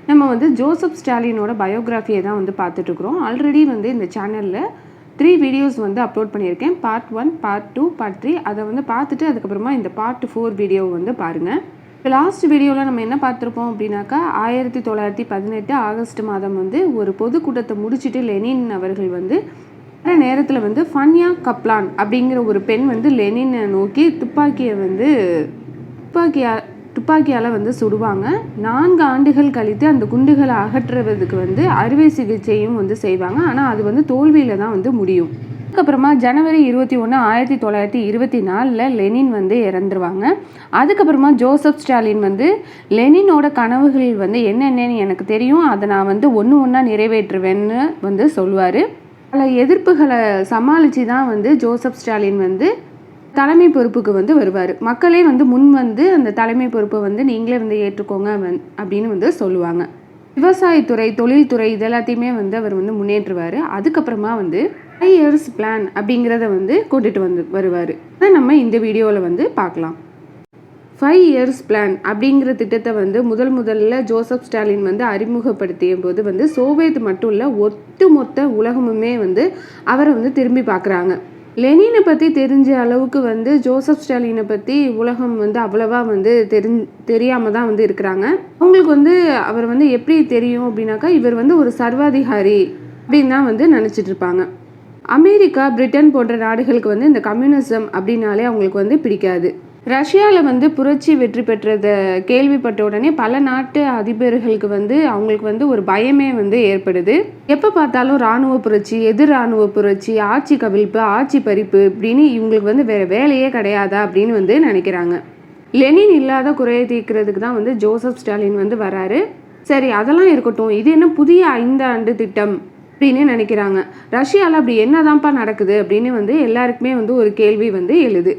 நம்ம வந்து ஜோசப் ஸ்டாலினோட பயோகிராஃபியை தான் வந்து பார்த்துட்ருக்குறோம். ஆல்ரெடி வந்து இந்த சேனலில் 3 வீடியோஸ் வந்து அப்லோட் பண்ணியிருக்கேன். Part 1, part 2, part 3. அதை வந்து பார்த்துட்டு அதுக்கப்புறமா இந்த பார்ட் 4 வீடியோ வந்து பாருங்கள். இப்போ லாஸ்ட் வீடியோவில் நம்ம என்ன பார்த்துருப்போம் அப்படின்னாக்கா 1918 ஆகஸ்ட் மாதம் வந்து ஒரு பொதுக்கூட்டத்தை முடிச்சுட்டு லெனின் அவர்கள் வந்து நேரத்தில் வந்து ஃபன்யா கப்லான் அப்படிங்கிற ஒரு பெண் வந்து லெனினை நோக்கி துப்பாக்கியால் வந்து சுடுவாங்க. 4 ஆண்டுகள் கழித்து அந்த குண்டுகளை அகற்றுவதுக்கு வந்து அறுவை சிகிச்சையும் வந்து செய்வாங்க. ஆனால் அது வந்து தோல்வியில் தான் வந்து முடியும். அதுக்கப்புறமா ஜனவரி 21, 1924 லெனின் வந்து இறந்துருவாங்க. அதுக்கப்புறமா ஜோசப் ஸ்டாலின் வந்து லெனினோட கனவுகள் வந்து என்னென்னு எனக்கு தெரியும், அதை நான் வந்து ஒன்று ஒன்றா நிறைவேற்றுவேன்னு வந்து சொல்லுவார். பல எதிர்ப்புகளை சமாளித்து தான் வந்து ஜோசப் ஸ்டாலின் வந்து தலைமை பொறுப்புக்கு வந்து வருவார். மக்களே வந்து முன் வந்து அந்த தலைமை பொறுப்பை வந்து நீங்களே வந்து ஏற்றுக்கோங்க அப்படின்னு வந்து சொல்லுவாங்க. விவசாயத்துறை, தொழில்துறை இதெல்லாத்தையுமே வந்து அவர் வந்து முன்னேற்றுவார். அதுக்கப்புறமா வந்து 5 இயர்ஸ் பிளான் அப்படிங்கிறத வந்து கொண்டுட்டு வருவார். அதை நம்ம இந்த வீடியோவில் வந்து பார்க்கலாம். 5 இயர்ஸ் பிளான் அப்படிங்கிற திட்டத்தை வந்து முதல்ல ஜோசப் ஸ்டாலின் வந்து அறிமுகப்படுத்திய போது வந்து சோவியத் மட்டும் இல்லை, ஒட்டுமொத்த உலகமுமே வந்து அவரை வந்து திரும்பி பார்க்குறாங்க. லெனினை பற்றி தெரிஞ்ச அளவுக்கு வந்து ஜோசப் ஸ்டாலினை பற்றி உலகம் வந்து அவ்வளவா வந்து தெரியாமல் தான் வந்து இருக்கிறாங்க. அவங்களுக்கு வந்து அவர் வந்து எப்படி தெரியும் அப்படின்னாக்கா, இவர் வந்து ஒரு சர்வாதிகாரி அப்படின்னு தான் வந்து நினச்சிட்டு இருப்பாங்க. அமெரிக்கா, பிரிட்டன் போன்ற நாடுகளுக்கு வந்து இந்த கம்யூனிசம் அப்படின்னாலே அவங்களுக்கு வந்து பிடிக்காது. ரஷ்யாவில் வந்து புரட்சி வெற்றி பெற்றதை கேள்விப்பட்ட உடனே பல நாட்டு அதிபர்களுக்கு வந்து அவங்களுக்கு வந்து ஒரு பயமே வந்து ஏற்படுது. எப்போ பார்த்தாலும் இராணுவ புரட்சி, எதிர் இராணுவ புரட்சி, ஆட்சி கவிழ்ப்பு, ஆட்சி பறிப்பு இப்படின்னு இவங்களுக்கு வந்து வேறு வேலையே கிடையாதா அப்படின்னு வந்து நினைக்கிறாங்க. லெனின் இல்லாத குறையை தீர்க்கிறதுக்கு தான் வந்து ஜோசப் ஸ்டாலின் வந்து வராரு. சரி, அதெல்லாம் இருக்கட்டும், இது என்ன புதிய 5 ஆண்டு திட்டம் அப்படின்னு நினைக்கிறாங்க. ரஷ்யாவில் அப்படி என்னதான்ப்பா நடக்குது அப்படின்னு வந்து எல்லாருக்குமே வந்து ஒரு கேள்வி வந்து எழுது.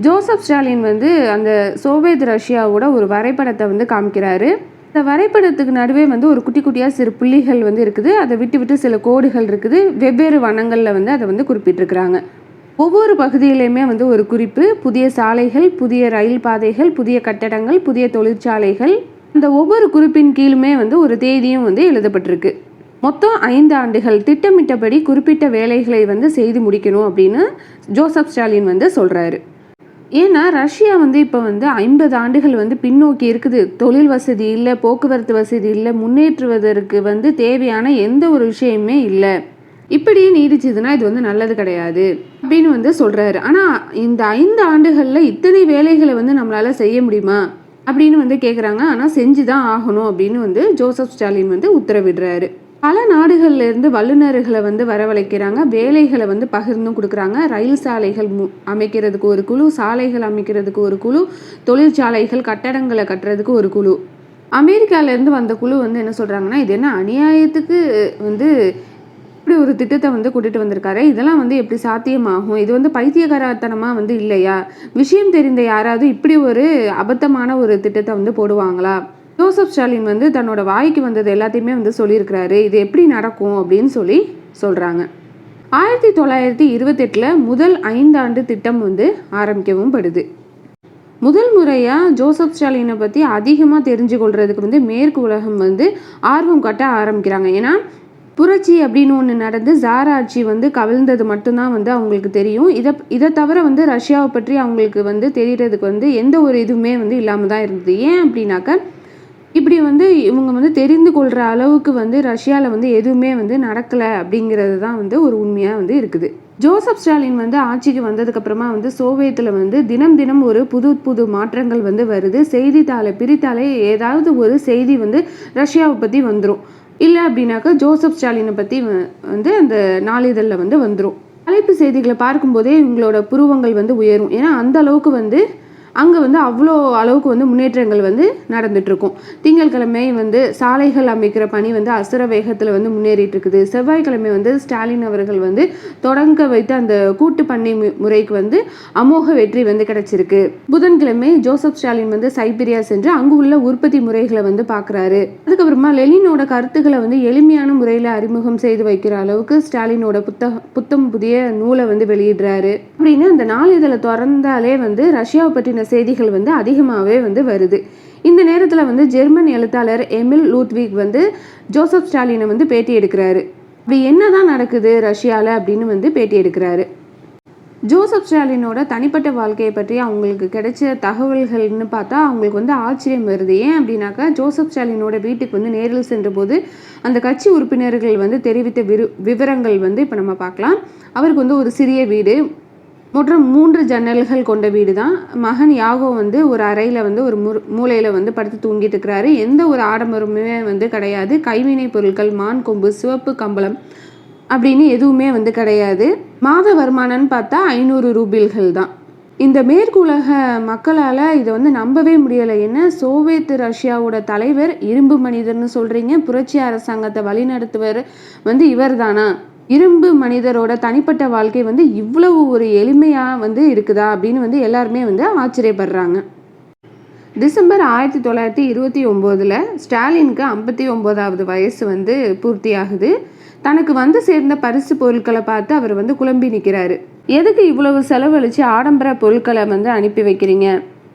ஜோசப் ஸ்டாலின் வந்து அந்த சோவியத் ரஷ்யாவோட ஒரு வரைபடத்தை வந்து காமிக்கிறாரு. இந்த வரைபடத்துக்கு நடுவே வந்து ஒரு குட்டி குட்டியாக சிறு புள்ளிகள் வந்து இருக்குது. அதை விட்டு சில கோடுகள் இருக்குது. வெவ்வேறு வண்ணங்களில் வந்து அதை வந்து குறிப்பிட்டிருக்கிறாங்க. ஒவ்வொரு பகுதியிலையுமே வந்து ஒரு குறிப்பு, புதிய சாலைகள், புதிய ரயில் பாதைகள், புதிய கட்டடங்கள், புதிய தொழிற்சாலைகள். அந்த ஒவ்வொரு குறிப்பின் கீழுமே வந்து ஒரு தேதியும் வந்து எழுதப்பட்டிருக்கு. மொத்தம் 5 ஆண்டுகள் திட்டமிட்டபடி குறிப்பிட்ட வேலைகளை வந்து செய்து முடிக்கணும் அப்படின்னு ஜோசப் ஸ்டாலின் வந்து சொல்கிறாரு. ஏன்னா ரஷ்யா வந்து இப்போ வந்து 50 ஆண்டுகள் வந்து பின்னோக்கி இருக்குது. தொழில் வசதி இல்லை, போக்குவரத்து வசதி இல்லை, முன்னேற்றுவதற்கு வந்து தேவையான எந்த ஒரு விஷயமே இல்லை. இப்படியே நீடிச்சதுன்னா இது வந்து நல்லது கிடையாது அப்படின்னு வந்து சொல்கிறாரு. ஆனால் இந்த 5 ஆண்டுகளில் இத்தனை வேலைகளை வந்து நம்மளால் செய்ய முடியுமா அப்படின்னு வந்து கேட்குறாங்க. ஆனால் செஞ்சு தான் ஆகணும் அப்படின்னு வந்து ஜோசப் ஸ்டாலின் வந்து உத்தரவிடுறாரு. பல நாடுகள்ல இருந்து வல்லுநர்களை வந்து வரவழைக்கிறாங்க. வேலைகளை வந்து பகிர்ந்தும் கொடுக்குறாங்க. ரயில் சாலைகள் அமைக்கிறதுக்கு ஒரு குழு, சாலைகள் அமைக்கிறதுக்கு ஒரு குழு, தொழிற்சாலைகள் கட்டடங்களை கட்டுறதுக்கு ஒரு குழு. அமெரிக்காவிலேருந்து வந்த குழு வந்து என்ன சொல்கிறாங்கன்னா, இது என்ன அநியாயத்துக்கு வந்து இப்படி ஒரு திட்டத்தை வந்து கூட்டிகிட்டு வந்திருக்காரு, இதெல்லாம் வந்து எப்படி சாத்தியமாகும், இது வந்து பைத்தியகாரத்தனமாக வந்து இல்லையா, விஷயம் தெரிந்த யாராவது இப்படி ஒரு அபத்தமான ஒரு திட்டத்தை வந்து போடுவாங்களா? ஜோசப் ஸ்டாலின் வந்து தன்னோட வாய்க்கு வந்தது எல்லாத்தையுமே வந்து சொல்லியிருக்கிறாரு. இது எப்படி நடக்கும் அப்படின்னு சொல்கிறாங்க. 1928 முதல் 5 ஆண்டு திட்டம் வந்து ஆரம்பிக்கவும் படுது. முதல் முறையாக ஜோசப் ஸ்டாலினை பற்றி அதிகமாக தெரிஞ்சு கொள்றதுக்கு வந்து மேற்கு உலகம் வந்து ஆர்வம் காட்ட ஆரம்பிக்கிறாங்க. ஏன்னா புரட்சி அப்படின்னு ஒன்று நடந்து ஜார் ஆட்சி வந்து கவிழ்ந்தது மட்டும்தான் வந்து அவங்களுக்கு தெரியும். இதை தவிர வந்து ரஷ்யாவை பற்றி அவங்களுக்கு வந்து தெரியறதுக்கு வந்து எந்த ஒரு இதுவுமே வந்து இல்லாமல் தான் இருந்தது. ஏன் அப்படின்னாக்க, இப்படி வந்து இவங்க வந்து தெரிந்து கொள்கிற அளவுக்கு வந்து ரஷ்யாவில் வந்து எதுவுமே வந்து நடக்கலை அப்படிங்கிறது தான் வந்து ஒரு உண்மையாக வந்து இருக்குது. ஜோசப் ஸ்டாலின் வந்து ஆட்சிக்கு வந்ததுக்கப்புறமா வந்து சோவியத்தில் வந்து தினம் ஒரு புது மாற்றங்கள் வந்து வருது. செய்தித்தாளை பிரித்தாலே ஏதாவது ஒரு செய்தி வந்து ரஷ்யாவை பற்றி வந்துடும். இல்லை அப்படின்னாக்கா ஜோசப் ஸ்டாலினை பற்றி வந்து அந்த நாளிதழில் வந்து வந்துடும். தலைப்பு செய்திகளை பார்க்கும்போதே இவங்களோட புருவங்கள் வந்து உயரும். ஏன்னா அந்த அளவுக்கு வந்து அங்கே வந்து அவ்வளோ அளவுக்கு வந்து முன்னேற்றங்கள் வந்து நடந்துட்டுருக்கும். திங்கட்கிழமை வந்து சாலைகள் அமைக்கிற பணி வந்து அசுர வேகத்தில் வந்து முன்னேறிட்டு இருக்குது. செவ்வாய்க்கிழமை வந்து ஸ்டாலின் அவர்கள் வந்து தொடங்க வைத்த அந்த கூட்டு பண்ணை முறைக்கு வந்து அமோக வெற்றி வந்து கிடைச்சிருக்கு. புதன்கிழமை ஜோசப் ஸ்டாலின் வந்து சைபீரியா சென்று அங்கு உள்ள உற்பத்தி முறைகளை வந்து பார்க்குறாரு. அதுக்கப்புறமா லெனினோட கருத்துக்களை வந்து எளிமையான முறையில் அறிமுகம் செய்து வைக்கிற அளவுக்கு ஸ்டாலினோட புத்தம் புதிய நூலை வந்து வெளியிடுறாரு. அப்படின்னு அந்த நாளிதழை திறந்தாலே வந்து ரஷ்யாவை பற்றின செய்திகள் வந்து அதிகமாகவே வந்து வருது. இந்த நேரத்தில் வந்து ஜெர்மன் எழுத்தாளர் எமில் லூத்விக் வந்து ஜோசப் ஸ்டாலினை வந்து பேட்டி எடுக்கிறாரு. இப்போ என்னதான் நடக்குது ரஷ்யாவில் அப்படின்னு வந்து பேட்டி எடுக்கிறாரு. ஜோசப் ஸ்டாலினோட தனிப்பட்ட வாழ்க்கையை பற்றி அவங்களுக்கு கிடைச்ச தகவல்கள்னு பார்த்தா அவங்களுக்கு வந்து ஆச்சரியம் வருது. ஏன் அப்படின்னாக்கா, ஜோசப் ஸ்டாலினோட வீட்டுக்கு வந்து நேரில் சென்ற போது அந்த கட்சி உறுப்பினர்கள் வந்து தெரிவித்த விவரங்கள் வந்து இப்போ நம்ம பார்க்கலாம். அவருக்கு வந்து ஒரு சிறிய வீடு, மொத்தம் 3 ஜன்னல்கள் கொண்ட வீடு தான். மகன் யாகோ வந்து ஒரு அறையில் வந்து ஒரு மூலையில் வந்து படுத்து தூங்கிட்டு இருக்கிறாரு. எந்த ஒரு ஆடம்பரமுமே வந்து கிடையாது. கைவினை பொருட்கள், மான் கொம்பு, சிவப்பு கம்பளம் அப்படின்னு எதுவுமே வந்து கிடையாது. மாத வருமானம்னு பார்த்தா 500 ரூபில்கள் தான். இந்த மேற்குலக மக்களால் இதை வந்து நம்பவே முடியலை. என்ன, சோவியத் ரஷ்யாவோட தலைவர், இரும்பு மனிதர்னு சொல்கிறீங்க, புரட்சி அரசாங்கத்தை வழிநடத்துவர் வந்து இவர் தானா? இரும்பு மனிதரோட தனிப்பட்ட வாழ்க்கை வந்து இவ்வளவு ஒரு எளிமையாக வந்து இருக்குதா அப்படின்னு வந்து எல்லாருமே வந்து ஆச்சரியப்படுறாங்க. டிசம்பர் 1929 ஸ்டாலினுக்கு 59வது வயசு வந்து பூர்த்தியாகுது. தனக்கு வந்து சேர்ந்த பரிசு பொருட்களை பார்த்து அவர் வந்து குழம்பி நிற்கிறாரு. எதுக்கு இவ்வளவு செலவழித்து ஆடம்பர பொருட்களை வந்து அனுப்பி வைக்கிறீங்க?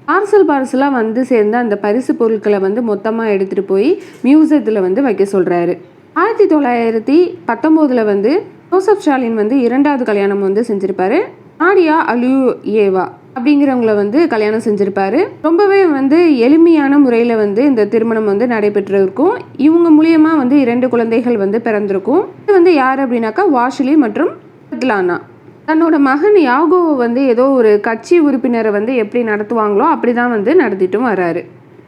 பார்சலாக வந்து சேர்ந்த அந்த பரிசு பொருட்களை வந்து மொத்தமாக எடுத்துகிட்டு போய் மியூசியத்தில் வந்து வைக்க சொல்கிறாரு. 1919 வந்து ஜோசப் ஸ்டாலின் வந்து 2வது கல்யாணம் வந்து செஞ்சுருப்பாரு. நாடியா அலியூயேவா அப்படிங்கிறவங்கள வந்து கல்யாணம் செஞ்சுருப்பாரு. ரொம்பவே வந்து எளிமையான முறையில் வந்து இந்த திருமணம் வந்து நடைபெற்றிருக்கும். இவங்க மூலியமாக வந்து 2 குழந்தைகள் வந்து பிறந்திருக்கும். இது வந்து யார் அப்படின்னாக்கா, வாஷிலி மற்றும் ஸ்வெட்லானா. தன்னோட மகன் யாகோவை வந்து ஏதோ ஒரு கட்சி உறுப்பினரை வந்து எப்படி நடத்துவாங்களோ அப்படி தான் வந்து நடத்திட்டும் வராரு.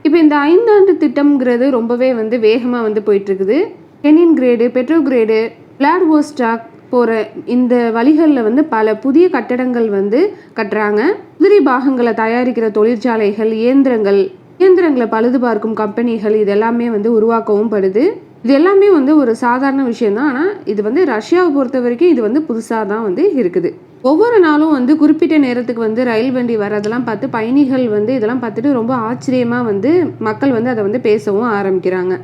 இப்போ இந்த 5 ஆண்டு திட்டம்ங்கிறது ரொம்பவே வந்து வேகமாக வந்து போயிட்டுருக்குது. லெனின்கிரேடு, பெட்ரோகிரேடு, விளாடிவோஸ்டாக் போகிற இந்த வழிகளில் வந்து பல புதிய கட்டடங்கள் வந்து கட்டுறாங்க. உதிரி பாகங்களை தயாரிக்கிற தொழிற்சாலைகள், இயந்திரங்களை பழுது பார்க்கும் கம்பெனிகள் இதெல்லாமே வந்து உருவாக்கவும் படுது. இது எல்லாமே வந்து ஒரு சாதாரண விஷயம்தான். ஆனால் இது வந்து ரஷ்யாவை பொறுத்த வரைக்கும் இது வந்து புதுசாக தான் வந்து இருக்குது. ஒவ்வொரு நாளும் வந்து குறிப்பிட்ட நேரத்துக்கு வந்து ரயில் வண்டி வரதெல்லாம் பார்த்து பயணிகள் வந்து இதெல்லாம் பார்த்துட்டு ரொம்ப ஆச்சரியமாக வந்து மக்கள் வந்து அதை வந்து பேசவும் ஆரம்பிக்கிறாங்க.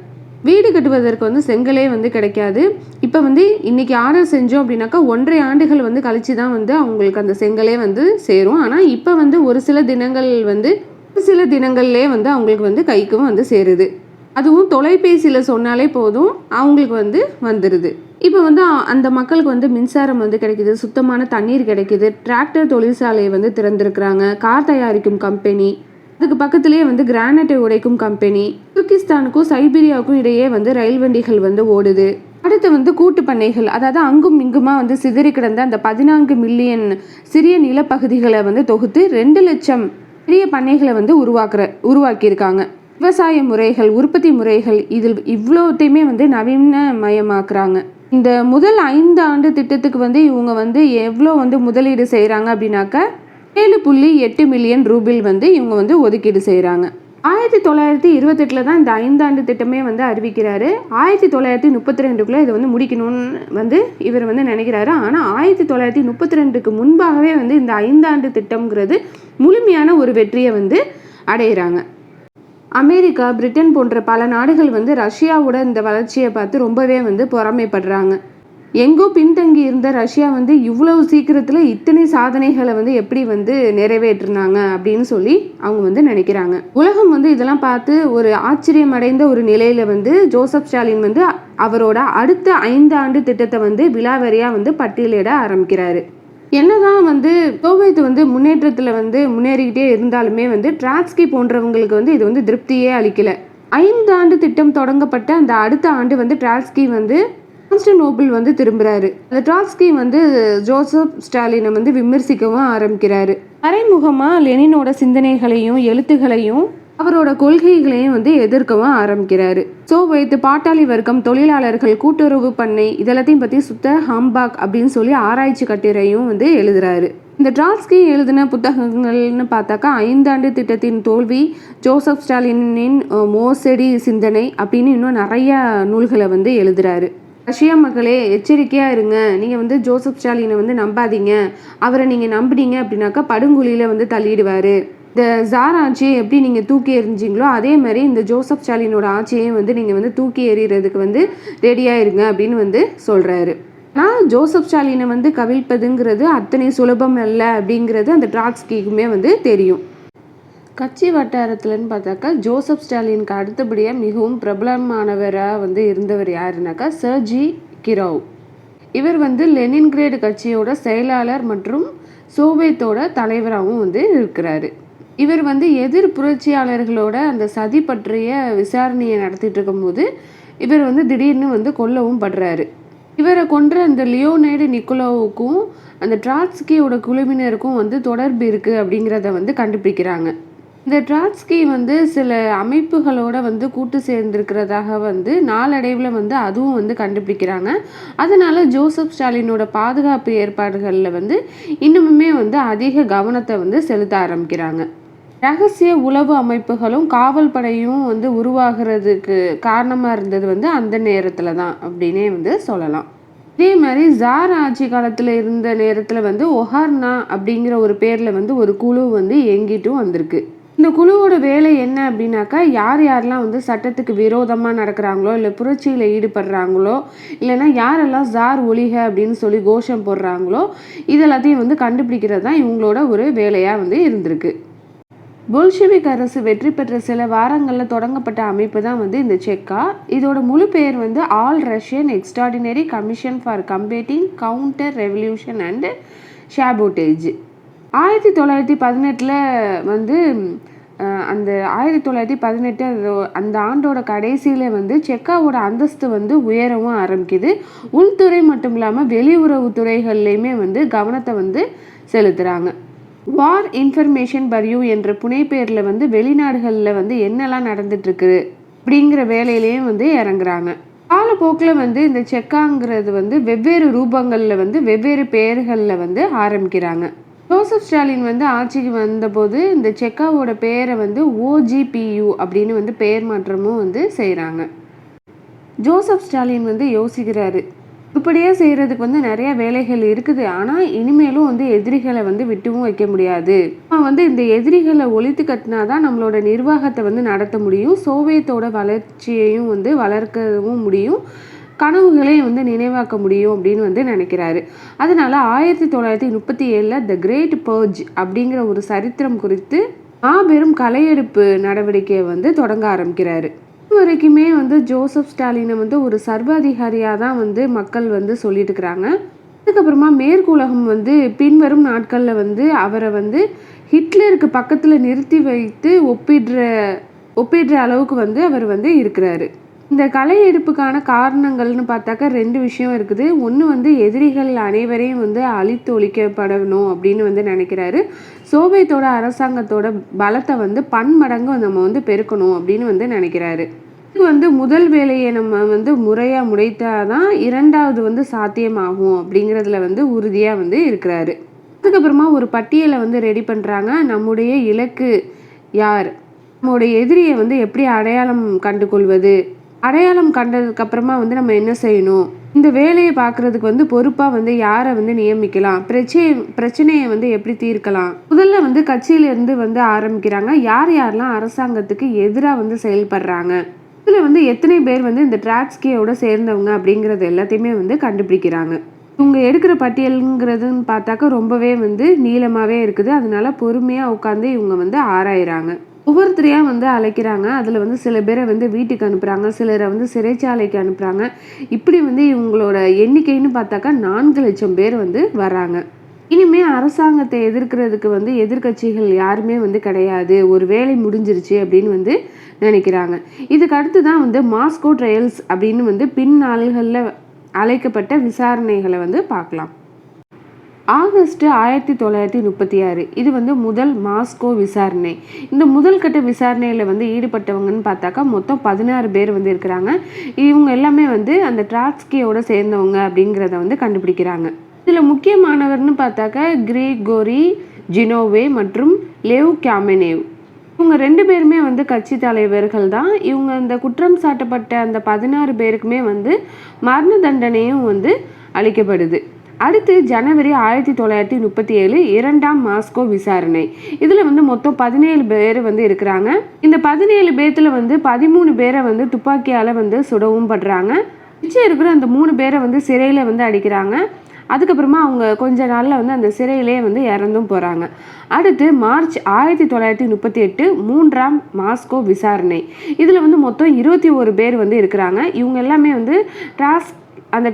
வீடு கட்டுவதற்கு வந்து செங்கலே வந்து கிடைக்காது. இப்போ வந்து இன்றைக்கி ஆர்டர் செஞ்சோம் அப்படின்னாக்கா 1.5 ஆண்டுகள் வந்து கழிச்சு தான் வந்து அவங்களுக்கு அந்த செங்கலே வந்து சேரும். ஆனால் இப்போ வந்து ஒரு சில தினங்கள்லே வந்து அவங்களுக்கு வந்து கைக்கும் வந்து சேருது. அதுவும் தொலைபேசியில் சொன்னாலே போதும் அவங்களுக்கு வந்து வந்துடுது. இப்போ வந்து அந்த மக்களுக்கு வந்து மின்சாரம் வந்து கிடைக்கிது, சுத்தமான தண்ணீர் கிடைக்கிது, டிராக்டர் தொழிற்சாலையை வந்து திறந்திருக்கிறாங்க, கார் தயாரிக்கும் கம்பெனி, அதுக்கு பக்கத்துலேயே வந்து கிரானைட்டை உடைக்கும் கம்பெனி, துர்கிஸ்தானுக்கும் சைபீரியாவுக்கும் இடையே வந்து ரயில் வண்டிகள் வந்து ஓடுது. அடுத்து வந்து கூட்டு பண்ணைகள், அதாவது அங்கும் இங்குமா வந்து சிதறி கிடந்த அந்த 14 மில்லியன் சிறிய நிலப்பகுதிகளை வந்து தொகுத்து 2 லட்சம் பெரிய பண்ணைகளை வந்து உருவாக்கியிருக்காங்க. விவசாய முறைகள், உற்பத்தி முறைகள், இதில் இவ்வளோத்தையுமே வந்து நவீனமயமாக்குறாங்க. இந்த முதல் 5 ஆண்டு திட்டத்துக்கு வந்து இவங்க வந்து எவ்வளோ வந்து முதலீடு செய்கிறாங்க அப்படின்னாக்கா 7.8 மில்லியன் ரூபில் வந்து இவங்க வந்து ஒதுக்கீடு செய்கிறாங்க. 1928 தான் இந்த 5 ஆண்டு திட்டமே வந்து அறிவிக்கிறாரு. 1932 இதை வந்து முடிக்கணும்னு வந்து இவர் வந்து நினைக்கிறாரு. ஆனால் 1932க்கு முன்பாகவே வந்து இந்த 5 ஆண்டு திட்டம்ங்கிறது முழுமையான ஒரு வெற்றியை வந்து அடைகிறாங்க. அமெரிக்கா, பிரிட்டன் போன்ற பல நாடுகள் வந்து ரஷ்யாவோட இந்த வளர்ச்சியை பார்த்து ரொம்பவே வந்து பொறாமைப்படுறாங்க. எங்கோ பின்தங்கி இருந்த ரஷ்யா வந்து இவ்வளவு சீக்கிரத்தில் இத்தனை சாதனைகளை வந்து எப்படி வந்து நிறைவேற்றினாங்க அப்படின்னு சொல்லி அவங்க வந்து நினைக்கிறாங்க. உலகம் வந்து இதெல்லாம் பார்த்து ஒரு ஆச்சரியம் அடைந்த ஒரு நிலையில வந்து ஜோசப் ஸ்டாலின் வந்து அவரோட அடுத்த 5 ஆண்டு திட்டத்தை வந்து விலாவரியா வந்து பட்டியலிட ஆரம்பிக்கிறாரு. என்னதான் வந்து சோவியத் வந்து முன்னேற்றத்தில் வந்து முன்னேறிக்கிட்டே இருந்தாலுமே வந்து ட்ராட்ஸ்கி போன்றவங்களுக்கு வந்து இது வந்து திருப்தியே அளிக்கல. 5 ஆண்டு திட்டம் தொடங்கப்பட்ட அந்த அடுத்த ஆண்டு வந்து ட்ராட்ஸ்கி வந்து கான்ஸ்டன்டினோப்பிள் வந்து திரும்புறாரு. அந்த ட்ராட்ஸ்கி வந்து ஜோசப் ஸ்டாலினை வந்து விமர்சிக்கவும் ஆரம்பிக்கிறாரு. மறைமுகமா லெனினோட சிந்தனைகளையும் எழுத்துகளையும் அவரோட கொள்கைகளையும் வந்து எதிர்க்கவும் ஆரம்பிக்கிறாரு. சோவியத் பாட்டாளி வர்க்கம், தொழிலாளர்கள், கூட்டுறவு பண்ணை இதெல்லாத்தையும் பற்றி சுத்த ஹாம்பாக் அப்படின்னு சொல்லி ஆராய்ச்சி கட்டுரையும் வந்து எழுதுறாரு. இந்த ட்ராட்ஸ்கி எழுதின புத்தகங்கள்னு பார்த்தாக்கா 5 ஆண்டு திட்டத்தின் தோல்வி, ஜோசப் ஸ்டாலினின் மோசடி சிந்தனை அப்படின்னு இன்னும் நிறைய நூல்களை வந்து எழுதுறாரு. ரஷ்யா மக்களே எச்சரிக்கையாக இருங்க, நீங்கள் வந்து ஜோசப் ஸ்டாலினை வந்து நம்பாதீங்க, அவரை நீங்கள் நம்பினீங்க அப்படின்னாக்கா படுகொலியில் வந்து தள்ளிடுவார். இந்த ஜார் ஆட்சியை எப்படி நீங்கள் தூக்கி எறிஞ்சிங்களோ அதே மாதிரி இந்த ஜோசப் ஸ்டாலினோட ஆட்சியையும் வந்து நீங்கள் வந்து தூக்கி எறிகிறதுக்கு வந்து ரெடியாக இருங்க அப்படின்னு வந்து சொல்கிறாரு. ஆனால் ஜோசப் ஸ்டாலினை வந்து கவிழ்ப்பதுங்கிறது அத்தனை சுலபம் அல்ல அப்படிங்கிறது அந்த ட்ராட்ஸ்கிக்குமே வந்து தெரியும். கட்சி வட்டாரத்துலன்னு பார்த்தாக்கா ஜோசப் ஸ்டாலினுக்கு அடுத்தபடியாக மிகவும் பிரபலமானவராக வந்து இருந்தவர் யாருனாக்கா சர்ஜி கிரோவ். இவர் வந்து லெனின்கிரேடு கட்சியோட செயலாளர் மற்றும் சோவியத்தோட தலைவராகவும் வந்து இருக்கிறாரு. இவர் வந்து எதிர் புரட்சியாளர்களோட அந்த சதி பற்றிய விசாரணையை நடத்திட்டு இருக்கும்போது இவர் வந்து திடீர்னு வந்து கொல்லவும் படுறாரு. இவரை கொன்ற அந்த லியோனைடு நிக்கோலோவுக்கும் அந்த ட்ராட்ஸ்கியோட குழுவினருக்கும் வந்து தொடர்பு இருக்குது அப்படிங்கிறத வந்து கண்டுபிடிக்கிறாங்க. இந்த ட்ராட்ஸ்கி வந்து சில அமைப்புகளோட வந்து கூட்டு சேர்ந்திருக்கிறதாக வந்து நாளடைவில் வந்து அதுவும் வந்து கண்டுபிடிக்கிறாங்க. அதனால ஜோசப் ஸ்டாலினோட பாதுகாப்பு ஏற்பாடுகளில் வந்து இன்னுமுமே வந்து அதிக கவனத்தை வந்து செலுத்த ஆரம்பிக்கிறாங்க. ரகசிய உளவு அமைப்புகளும் காவல் படையும் வந்து உருவாகிறதுக்கு காரணமாக இருந்தது வந்து அந்த நேரத்தில் தான் அப்படின்னே வந்து சொல்லலாம். இதே மாதிரி ஜார் ஆட்சி காலத்தில் இருந்த நேரத்தில் வந்து ஒஹார்னா அப்படிங்கிற ஒரு பேரில் வந்து ஒரு குழு வந்து இயங்கிட்டும் வந்திருக்கு. இந்த குழுவோட வேலை என்ன அப்படின்னாக்கா யார் யாரெல்லாம் வந்து சட்டத்துக்கு விரோதமாக நடக்கிறாங்களோ இல்லை புரட்சியில் ஈடுபடுறாங்களோ இல்லைன்னா யாரெல்லாம் ஜார் ஒழிக அப்படின்னு சொல்லி கோஷம் போடுறாங்களோ இதெல்லாத்தையும் வந்து கண்டுபிடிக்கிறது தான் இவங்களோட ஒரு வேலையாக வந்து இருந்திருக்கு. போல்ஷெவிக் அரசு வெற்றி பெற்ற சில வாரங்களில் தொடங்கப்பட்ட அமைப்பு தான் வந்து இந்த செக்கா. இதோட முழு பெயர் வந்து all Russian extraordinary commission for combating counter revolution and sabotage. 1918 வந்து அந்த 1918 அந்த ஆண்டோட கடைசியில் வந்து செக்காவோட அந்தஸ்து வந்து உயரவும் ஆரம்பிக்குது. உள்துறை மட்டும் இல்லாமல் வெளியுறவு துறைகள்லையுமே வந்து கவனத்தை வந்து செலுத்துகிறாங்க. வார் இன்ஃபர்மேஷன் பர்யூ என்ற புனைப்பெயரில் வந்து வெளிநாடுகளில் வந்து என்னெல்லாம் நடந்துட்டுருக்கு அப்படிங்கிற வேலையிலையும் வந்து இறங்குறாங்க. காலப்போக்கில் வந்து இந்த செக்காங்கிறது வந்து வெவ்வேறு ரூபங்களில் வந்து வெவ்வேறு பெயர்களில் வந்து ஆரம்பிக்கிறாங்க. ஜோசப் ஸ்டாலின் வந்து ஆட்சிக்கு வந்தபோது இந்த செக்காவோட பெயரை வந்து OGPU அப்படின்னு வந்து பெயர் மாற்றமும் வந்து செய்கிறாங்க. ஜோசப் ஸ்டாலின் வந்து யோசிக்கிறாரு, இப்படியே செய்கிறதுக்கு வந்து நிறைய வேலைகள் இருக்குது, ஆனால் இனிமேலும் வந்து எதிரிகளை வந்து விட்டுவும் வைக்க முடியாது. வந்து இந்த எதிரிகளை ஒழித்து கட்டினா தான் நம்மளோட நிர்வாகத்தை வந்து நடத்த முடியும், சோவியத்தோட வளர்ச்சியையும் வந்து வளர்க்கவும் முடியும், கனவுகளையும் வந்து நினைவாக்க முடியும் அப்படின்னு வந்து நினைக்கிறாரு. அதனால 1937 த கிரேட் பர்ஜ் அப்படிங்கிற ஒரு சரித்திரம் குறித்து மாபெரும் களையெடுப்பு நடவடிக்கையை வந்து தொடங்க ஆரம்பிக்கிறாரு. இது வரைக்குமே வந்து ஜோசப் ஸ்டாலினை வந்து ஒரு சர்வாதிகாரியாக தான் வந்து மக்கள் வந்து சொல்லிட்டு இருக்கிறாங்க. அதுக்கப்புறமா மேற்குலகம் வந்து பின்வரும் நாட்களில் வந்து அவரை வந்து ஹிட்லருக்கு பக்கத்தில் நிறுத்தி வைத்து ஒப்பிடுற அளவுக்கு வந்து அவர் வந்து இருக்கிறாரு. இந்த களையெடுப்புக்கான காரணங்கள்னு பார்த்தாக்கா 2 விஷயம் இருக்குது. ஒன்று வந்து எதிரிகள் அனைவரையும் வந்து அழித்து ஒழிக்கப்படணும் அப்படின்னு வந்து நினைக்கிறாரு. சோவியத்தோட அரசாங்கத்தோட பலத்தை வந்து பன்மடங்கு நம்ம வந்து பெருக்கணும் அப்படின்னு வந்து நினைக்கிறாரு. இது வந்து முதல் வேலையை நம்ம வந்து முறையாக முடைத்தாதான் 2வது வந்து சாத்தியமாகும் அப்படிங்கிறதுல வந்து உறுதியாக வந்து இருக்கிறாரு. அதுக்கப்புறமா ஒரு பட்டியலை வந்து ரெடி பண்ணுறாங்க. நம்முடைய இலக்கு யார், நம்முடைய எதிரியை வந்து எப்படி அடையாளம் கண்டு கொள்வது, அடையாளம் கண்டதுக்கப்புறமா வந்து நம்ம என்ன செய்யணும், இந்த வேலையை பார்க்குறதுக்கு வந்து பொறுப்பாக வந்து யாரை வந்து நியமிக்கலாம், பிரச்சனையை வந்து எப்படி தீர்க்கலாம். முதல்ல வந்து கட்சியிலேருந்து வந்து ஆரம்பிக்கிறாங்க. யார் யாரெல்லாம் அரசாங்கத்துக்கு எதிராக வந்து செயல்படுறாங்க, இதில் வந்து எத்தனை பேர் வந்து இந்த ட்ராட்ஸ்கியோட சேர்ந்தவங்க அப்படிங்கிறது எல்லாத்தையுமே வந்து கண்டுபிடிக்கிறாங்க. இவங்க எடுக்கிற பட்டியலுங்கிறதுன்னு பார்த்தாக்கா ரொம்பவே வந்து நீளமாகவே இருக்குது. அதனால பொறுமையாக உட்காந்து இவங்க வந்து ஆராயிறாங்க. ஒவ்வொருத்தரையாக வந்து அழைக்கிறாங்க. அதில் வந்து சில பேரை வந்து வீட்டுக்கு அனுப்புகிறாங்க, சிலரை வந்து சிறைச்சாலைக்கு அனுப்புகிறாங்க. இப்படி வந்து இவங்களோட எண்ணிக்கைன்னு பார்த்தாக்கா 4 லட்சம் பேர் வந்து வராங்க. இனிமேல் அரசாங்கத்தை எதிர்க்கிறதுக்கு வந்து எதிர்கட்சிகள் யாருமே வந்து கிடையாது, ஒரு வேலை முடிஞ்சிருச்சு அப்படின்னு வந்து நினைக்கிறாங்க. இதுக்கு அடுத்து தான் வந்து மாஸ்கோ ட்ரையல்ஸ் அப்படின்னு வந்து பின் நாள்களில் அழைக்கப்பட்ட விசாரணைகளை வந்து பார்க்கலாம். ஆகஸ்ட் 1936 இது வந்து முதல் மாஸ்கோ விசாரணை. இந்த முதல் கட்ட விசாரணையில் வந்து ஈடுபட்டவங்கன்னு பார்த்தாக்கா மொத்தம் 16 பேர் வந்து இருக்கிறாங்க. இவங்க எல்லாமே வந்து அந்த ட்ராட்ஸ்கியோட சேர்ந்தவங்க அப்படிங்கிறத வந்து கண்டுபிடிக்கிறாங்க. இதில் முக்கியமானவர்னு பார்த்தாக்கா கிரிகோரி ஜினோவே மற்றும் லெவ் காமெனேவ். இவங்க 2 பேருமே வந்து கட்சி தலைவர்கள் தான். இவங்க இந்த குற்றம் சாட்டப்பட்ட அந்த 16 பேருக்குமே வந்து மரண தண்டனையும் வந்து அளிக்கப்படுது. அடுத்து ஜனவரி 1937 2ஆம் மாஸ்கோ விசாரணை. இதில் வந்து மொத்தம் 17 பேர் வந்து இருக்கிறாங்க. இந்த 17 பேர்த்தில் வந்து 13 பேரை வந்து துப்பாக்கியால் வந்து சுடவும் படுறாங்க. மிச்சம் இருக்கிற அந்த 3 பேரை வந்து சிறையில் வந்து அடிக்கிறாங்க. அதுக்கப்புறமா அவங்க கொஞ்ச நாளில் வந்து அந்த சிறையிலே வந்து இறந்தும் போகிறாங்க. அடுத்து மார்ச் 1938 3ஆம் மாஸ்கோ விசாரணை. இதில் வந்து மொத்தம் 21 பேர் வந்து இருக்கிறாங்க. இவங்க எல்லாமே வந்து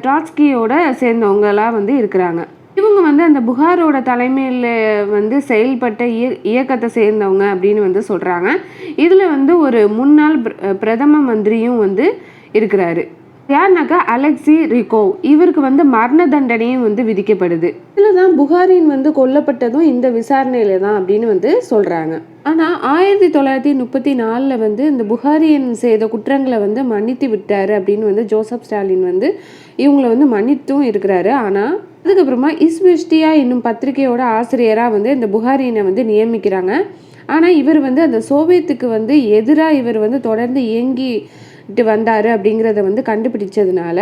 ட்ராட்ஸ்கியோட சேர்ந்தவங்களாம் வந்து இருக்கிறாங்க. இவங்க வந்து அந்த புகாரோட தலைமையில் வந்து செயல்பட்ட இயக்கத்தை சேர்ந்தவங்க அப்படின்னு வந்து சொல்கிறாங்க. இதில் வந்து ஒரு முன்னாள் பிரதம மந்திரியும் வந்து இருக்கிறாரு. யாருனாக்கா அலெக்சி ரிகோவ். இவருக்கு வந்து மரண தண்டனையும் வந்து விதிக்கப்படுது. இதில் தான் புகாரின் வந்து கொல்லப்பட்டதும் இந்த விசாரணையில தான் அப்படின்னு வந்து சொல்கிறாங்க. ஆனால் 1934 வந்து இந்த புகாரியன் செய்த குற்றங்களை வந்து மன்னித்து விட்டாரு அப்படின்னு வந்து ஜோசப் ஸ்டாலின் வந்து இவங்களை வந்து மன்னித்தும் இருக்கிறாரு. ஆனால் அதுக்கப்புறமா இஸ்வெஸ்டியா என்னும் பத்திரிகையோட ஆசிரியராக வந்து இந்த புகாரியனை வந்து நியமிக்கிறாங்க. ஆனால் இவர் வந்து அந்த சோவியத்துக்கு வந்து எதிராக இவர் வந்து தொடர்ந்து இயங்கிட்டு வந்தார் அப்படிங்கிறத வந்து கண்டுபிடிச்சதுனால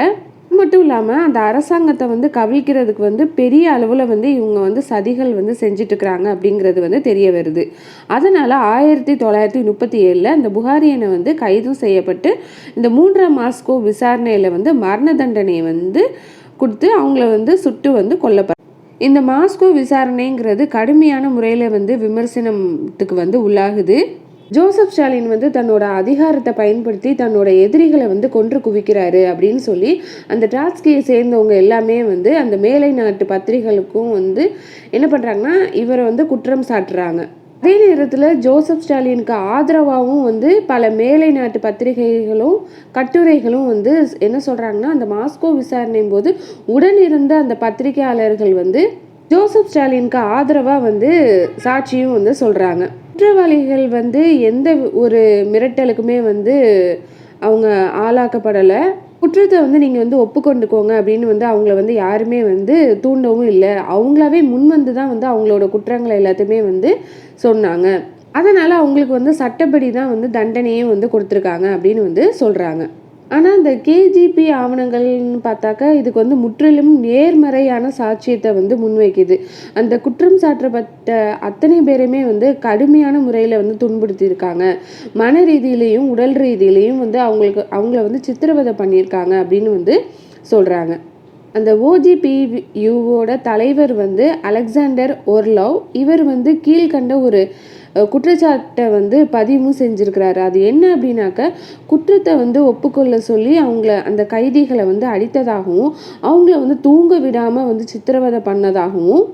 மட்டும் இல்லாமல் அந்த அரசாங்கத்தை வந்து கவிழ்க்கிறதுக்கு வந்து பெரிய அளவில் வந்து இவங்க வந்து சதிகள் வந்து செஞ்சிட்ருக்கிறாங்க அப்படிங்கிறது வந்து தெரிய வருது. அதனால் 1937 அந்த புகாரியனை வந்து கைதும் செய்யப்பட்டு இந்த 3ஆம் மாஸ்கோ விசாரணையில் வந்து மரண தண்டனையை வந்து கொடுத்து அவங்கள வந்து சுட்டு வந்து கொல்லப்பட்டாங்க. இந்த மாஸ்கோ விசாரணைங்கிறது கடுமையான முறையில் வந்து விமர்சனத்துக்கு வந்து உள்ளாகுது. ஜோசப் ஸ்டாலின் வந்து தன்னோட அதிகாரத்தை பயன்படுத்தி தன்னோட எதிரிகளை வந்து கொன்று குவிக்கிறாரு அப்படின்னு சொல்லி அந்த ட்ராட்ஸ்கியை சேர்ந்தவங்க எல்லாமே வந்து அந்த மேலை நாட்டு பத்திரிகைகளுக்கும் வந்து என்ன பண்ணுறாங்கன்னா இவரை வந்து குற்றம் சாட்டுறாங்க. அதே நேரத்தில் ஜோசப் ஸ்டாலினுக்கு ஆதரவாகவும் வந்து பல மேலை நாட்டு பத்திரிகைகளும் கட்டுரைகளும் வந்து என்ன சொல்கிறாங்கன்னா அந்த மாஸ்கோ விசாரணையின் போது உடன் இருந்த அந்த பத்திரிகையாளர்கள் வந்து ஜோசப் ஸ்டாலினுக்கு ஆதரவாக வந்து சாட்சியும் வந்து சொல்கிறாங்க. குற்றவாளிகள் வந்து எந்த ஒரு மிரட்டலுக்குமே வந்து அவங்க ஆளாக்கப்படலை. குற்றத்தை வந்து நீங்கள் வந்து ஒப்புக்கொண்டுக்கோங்க அப்படின்னு வந்து அவங்கள வந்து யாருமே வந்து தூண்டவும் இல்லை. அவங்களாவே முன் வந்து தான் வந்து அவங்களோட குற்றங்களை எல்லாத்தையுமே வந்து சொன்னாங்க. அதனால் அவங்களுக்கு வந்து சட்டப்படி தான் வந்து தண்டனையும் வந்து கொடுத்துருக்காங்க அப்படின்னு வந்து சொல்கிறாங்க. ஆனால் இந்த கேஜிபி ஆவணங்கள்னு பார்த்தாக்கா இதுக்கு வந்து முற்றிலும் நேர்மறையான சாட்சியத்தை வந்து முன்வைக்குது. அந்த குற்றம் சாட்டப்பட்ட அத்தனை பேருமே வந்து கடுமையான முறையில் வந்து துன்புறுத்தியிருக்காங்க. மன ரீதியிலையும் உடல் ரீதியிலையும் வந்து அவங்கள வந்து சித்திரவதை பண்ணியிருக்காங்க அப்படின்னு வந்து சொல்கிறாங்க. அந்த ஓஜிபியூவோட தலைவர் வந்து அலெக்சாண்டர் ஒர்லோவ். இவர் வந்து கீழ்கண்ட ஒரு குற்றச்சாட்டை வந்து பதிவும் செஞ்சுருக்கிறாரு. அது என்ன அப்படின்னாக்க குற்றத்தை வந்து ஒப்புக்கொள்ள சொல்லி அவங்கள அந்த கைதிகளை வந்து அடித்ததாகவும் அவங்கள வந்து தூங்க விடாமல் வந்து சித்திரவதை பண்ணதாகவும்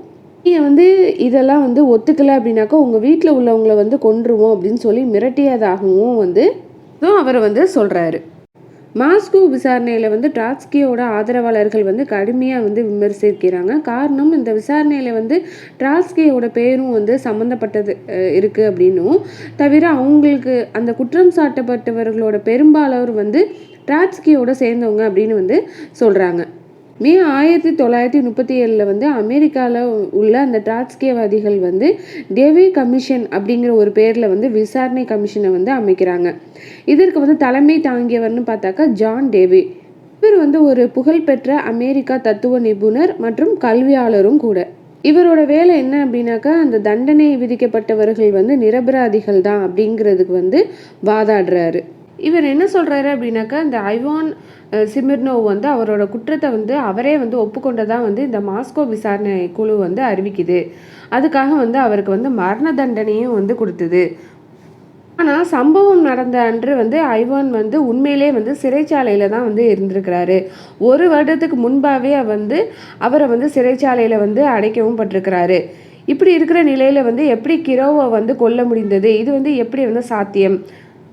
நீங்கள் வந்து இதெல்லாம் வந்து ஒத்துக்கலை அப்படின்னாக்கா உங்கள் வீட்டில் உள்ளவங்களை வந்து கொன்றுவோம் அப்படின்னு சொல்லி மிரட்டியதாகவும் வந்து அவர் வந்து சொல்கிறாரு. மாஸ்கோ விசாரணையில் வந்து ட்ராட்ஸ்கியோட ஆதரவாளர்கள் வந்து கடுமையாக வந்து விமர்சிக்கிறாங்க. காரணம் இந்த விசாரணையில் வந்து ட்ராட்ஸ்கியோட பேரும் வந்து சம்மந்தப்பட்டது இருக்குது அப்படின்னும் தவிர அவங்களுக்கு அந்த குற்றம் சாட்டப்பட்டவர்களோட பெரும்பாலோர் வந்து ட்ராட்ஸ்கியோட சேர்ந்தவங்க அப்படின்னு வந்து சொல்கிறாங்க. மே 1937 வந்து அமெரிக்காவில் உள்ள அந்த ட்ராட்ஸ்கியவாதிகள் வந்து டேவி கமிஷன் அப்படிங்கிற ஒரு பேரில் வந்து விசாரணை கமிஷனை வந்து அமைக்கிறாங்க. இதற்கு வந்து தலைமை தாங்கியவர்னு பார்த்தாக்கா ஜான் டேவி. இவர் வந்து ஒரு புகழ்பெற்ற அமெரிக்கா தத்துவ நிபுணர் மற்றும் கல்வியாளரும் கூட. இவரோட வேலை என்ன அப்படின்னாக்கா அந்த தண்டனை விதிக்கப்பட்டவர்கள் வந்து நிரபராதிகள் தான் அப்படிங்கிறதுக்கு வந்து வாதாடுறாரு. இவர் என்ன சொல்கிறாரு அப்படின்னாக்கா இந்த ஐவான் சிமிர்னோவ் வந்து அவரோட குற்றத்தை வந்து அவரே வந்து ஒப்புக்கொண்டதாக வந்து இந்த மாஸ்கோ விசாரணை குழு வந்து அறிவிக்குது. அதுக்காக வந்து அவருக்கு வந்து மரண தண்டனையும் வந்து கொடுத்தது. ஆனால் சம்பவம் நடந்த அன்று வந்து ஐவான் வந்து உண்மையிலே வந்து சிறைச்சாலையில் தான் வந்து இருந்திருக்கிறாரு. 1 வருடத்துக்கு முன்பாகவே வந்து அவரை வந்து சிறைச்சாலையில் வந்து அடைக்கவும் பட்டிருக்கிறாரு. இப்படி இருக்கிற நிலையில் வந்து எப்படி கிரோவை வந்து கொல்ல முடிந்தது, இது வந்து எப்படி வந்து சாத்தியம்,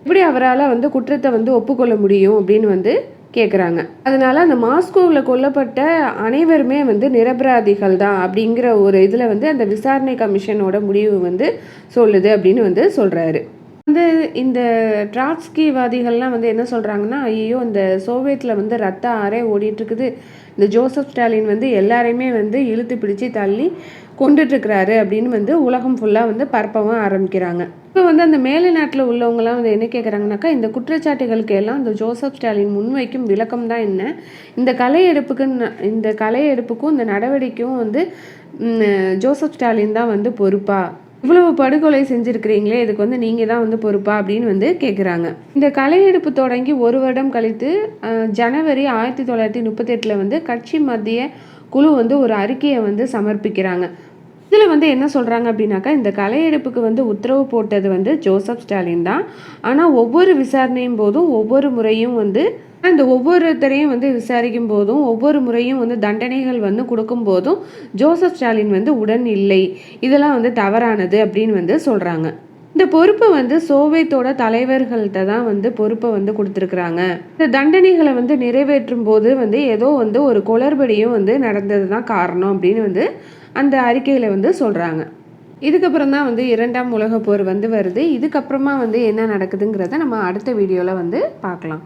இப்படி அவரால் வந்து குற்றத்தை வந்து ஒப்புக்கொள்ள முடியும் அப்படின்னு வந்து கேட்குறாங்க. அதனால அந்த மாஸ்கோவில் கொல்லப்பட்ட அனைவருமே வந்து நிரபராதிகள் தான் அப்படிங்கிற ஒரு இதில் வந்து அந்த விசாரணை கமிஷனோட முடிவு வந்து சொல்லுது அப்படின்னு வந்து சொல்கிறாரு. வந்து இந்த ட்ராட்ஸ்கிவாதிகள்லாம் வந்து என்ன சொல்கிறாங்கன்னா ஐயோ இந்த சோவியத்தில் வந்து ரத்த ஆறே ஓடிட்டுருக்குது, இந்த ஜோசப் ஸ்டாலின் வந்து எல்லாரையுமே வந்து இழுத்து பிடிச்சி தள்ளி கொண்டுட்ருக்கிறாரு அப்படின்னு வந்து உலகம் ஃபுல்லாக வந்து பரப்பவும் ஆரம்பிக்கிறாங்க. இப்போ வந்து அந்த மேலை நாட்டில் உள்ளவங்களாம் வந்து என்ன கேட்குறாங்கனாக்கா இந்த குற்றச்சாட்டுகளுக்கு எல்லாம் இந்த ஜோசப் ஸ்டாலின் முன்வைக்கும் விளக்கம் தான் என்ன, இந்த கலையெடுப்புக்கும் இந்த நடவடிக்கையும் வந்து ஜோசப் ஸ்டாலின் தான் வந்து பொறுப்பா, இவ்வளவு படுகொலை செஞ்சுருக்கிறீங்களே இதுக்கு வந்து நீங்கள் தான் வந்து பொறுப்பா அப்படின்னு வந்து கேட்குறாங்க. இந்த கலையெடுப்பு தொடங்கி 1 வருடம் கழித்து ஜனவரி 1938 வந்து கட்சி மத்திய குழு வந்து ஒரு அறிக்கையை வந்து சமர்ப்பிக்கிறாங்க. இதில் வந்து என்ன சொல்கிறாங்க அப்படின்னாக்கா, இந்த கலையெடுப்புக்கு வந்து உத்தரவு போட்டது வந்து ஜோசப் ஸ்டாலின் தான். ஆனால் ஒவ்வொரு விசாரணையும் போதும் ஒவ்வொரு முறையும் வந்து இந்த ஒவ்வொருத்தரையும் வந்து விசாரிக்கும் போதும் ஒவ்வொரு முறையும் வந்து தண்டனைகள் வந்து கொடுக்கும் போதும் ஜோசப் ஸ்டாலின் வந்து உடன் இல்லை, இதெல்லாம் வந்து தவறானது அப்படின்னு வந்து சொல்கிறாங்க. இந்த பொறுப்பை வந்து சோவியத்தோட தலைவர்கள்ட்ட தான் வந்து பொறுப்பை வந்து கொடுத்துருக்குறாங்க. இந்த தண்டனைகளை வந்து நிறைவேற்றும் போது வந்து ஏதோ வந்து ஒரு குளறுபடியும் வந்து நடந்தது தான் காரணம் அப்படின்னு வந்து அந்த அறிக்கையில் வந்து சொல்கிறாங்க. இதுக்கப்புறம் தான் வந்து 2ஆம் உலகப் போர் வந்து வருது. இதுக்கப்புறமா வந்து என்ன நடக்குதுங்கிறத நம்ம அடுத்த வீடியோவில் வந்து பார்க்கலாம்.